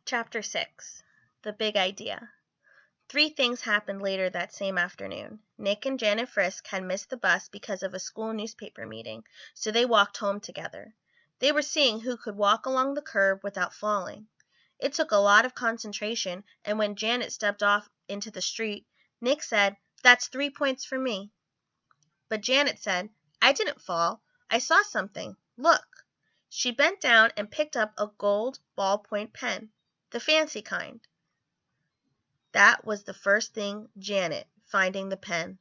Chapter 6 The Big Idea. 3 things happened later that same afternoon. Nick and Janet Frisk had missed the bus because of a school newspaper meeting, so they walked home together. They were seeing who could walk along the curb without falling. It took a lot of concentration, and when Janet stepped off into the street, Nick said, "That's 3 points for me." But Janet said, "I didn't fall. I saw something. Look." She bent down and picked up a gold ballpoint pen, the fancy kind. That was the first thing Janet, finding the pen.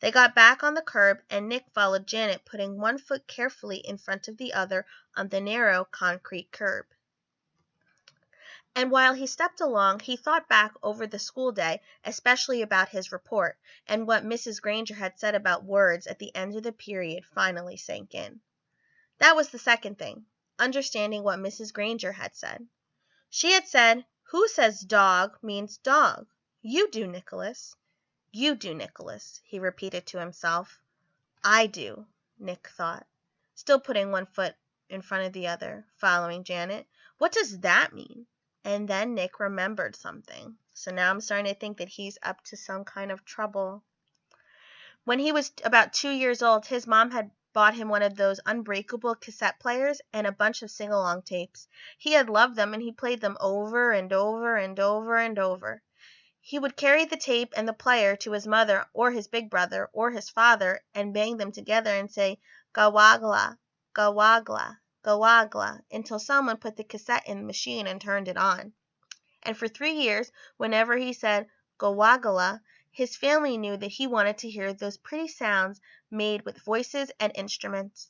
They got back on the curb, and Nick followed Janet, putting one foot carefully in front of the other on the narrow concrete curb. And while he stepped along, he thought back over the school day, especially about his report, and what Mrs. Granger had said about words at the end of the period finally sank in. That was the second thing, understanding what Mrs. Granger had said. She had said, "Who says dog means dog? You do, Nicholas." "You do, Nicholas," he repeated to himself. "I do," Nick thought, still putting one foot in front of the other, following Janet. "What does that mean?" And then Nick remembered something. So now I'm starting to think that he's up to some kind of trouble. When he was about 2 years old, his mom had bought him one of those unbreakable cassette players and a bunch of sing-along tapes. He had loved them, and he played them over and over and over and over. He would carry the tape and the player to his mother or his big brother or his father and bang them together and say, "Gawagla, gawagla, gawagla," until someone put the cassette in the machine and turned it on. And for 3 years, whenever he said "gawagla," his family knew that he wanted to hear those pretty sounds made with voices and instruments.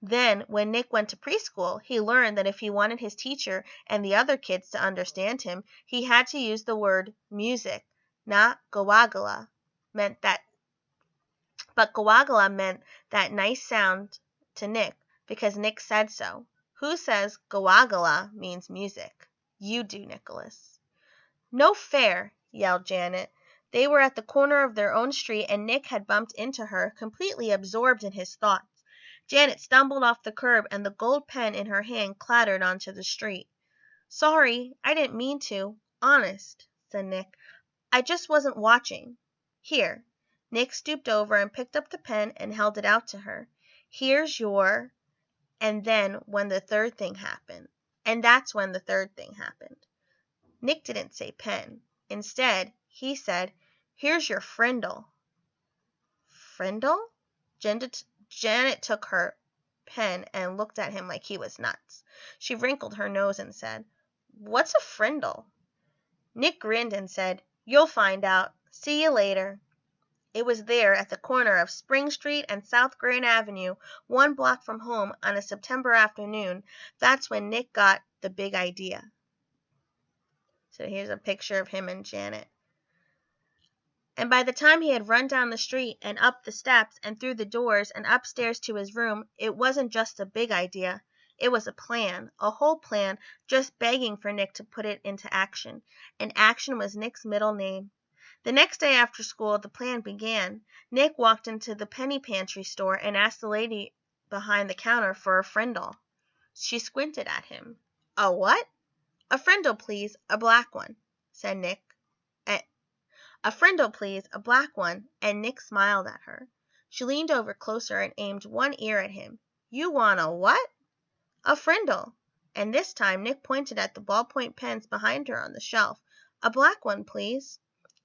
Then, when Nick went to preschool, he learned that if he wanted his teacher and the other kids to understand him, he had to use the word music, not gawagla. But gawagla meant that nice sound to Nick because Nick said so. Who says gawagla means music? You do, Nicholas. "No fair!" yelled Janet. They were at the corner of their own street, and Nick had bumped into her, completely absorbed in his thoughts. Janet stumbled off the curb, and the gold pen in her hand clattered onto the street. "Sorry, I didn't mean to. Honest," said Nick. "I just wasn't watching. Here." Nick stooped over and picked up the pen and held it out to her. "Here's your—" And then when the third thing happened. And that's when the third thing happened. Nick didn't say pen. Instead, he said, "Here's your Frindle." "Frindle?" Janet took her pen and looked at him like he was nuts. She wrinkled her nose and said, "What's a Frindle?" Nick grinned and said, "You'll find out. See you later." It was there at the corner of Spring Street and South Grand Avenue, 1 block from home, on a September afternoon. That's when Nick got the big idea. So here's a picture of him and Janet. And by the time he had run down the street and up the steps and through the doors and upstairs to his room, it wasn't just a big idea. It was a plan, a whole plan, just begging for Nick to put it into action. And action was Nick's middle name. The next day after school, the plan began. Nick walked into the penny pantry store and asked the lady behind the counter for a Frindle. She squinted at him. "A what?" "A Frindle, please, a black one," said Nick. "A Frindle, please, a black one," and Nick smiled at her. She leaned over closer and aimed one ear at him. "You want a what?" "A Frindle," and this time Nick pointed at the ballpoint pens behind her on the shelf. "A black one, please."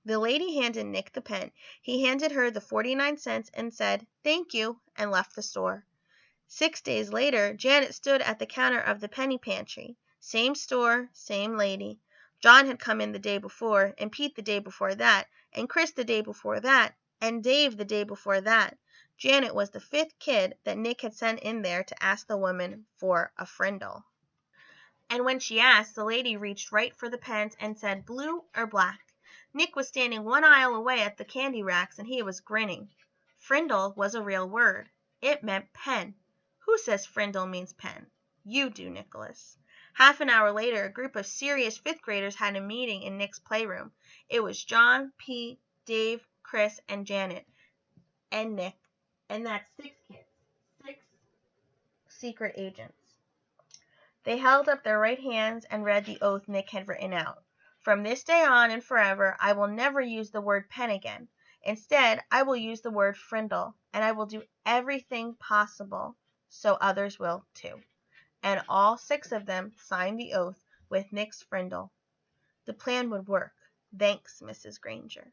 The lady handed Nick the pen. He handed her the 49 cents and said, "Thank you," and left the store. 6 days later, Janet stood at the counter of the penny pantry. Same store, same lady. John had come in the day before, and Pete the day before that, and Chris the day before that, and Dave the day before that. Janet was the 5th kid that Nick had sent in there to ask the woman for a Frindle. And when she asked, the lady reached right for the pens and said blue or black. Nick was standing 1 aisle away at the candy racks, and he was grinning. Frindle was a real word. It meant pen. Who says Frindle means pen? You do, Nicholas. Half an hour later, a group of serious 5th graders had a meeting in Nick's playroom. It was John, Pete, Dave, Chris, and Janet, and Nick. And that's 6 kids. 6 secret agents. They held up their right hands and read the oath Nick had written out. From this day on and forever, I will never use the word pen again. Instead, I will use the word Frindle, and I will do everything possible so others will too. And all 6 of them signed the oath with Nick's Frindle. The plan would work. Thanks, Mrs. Granger.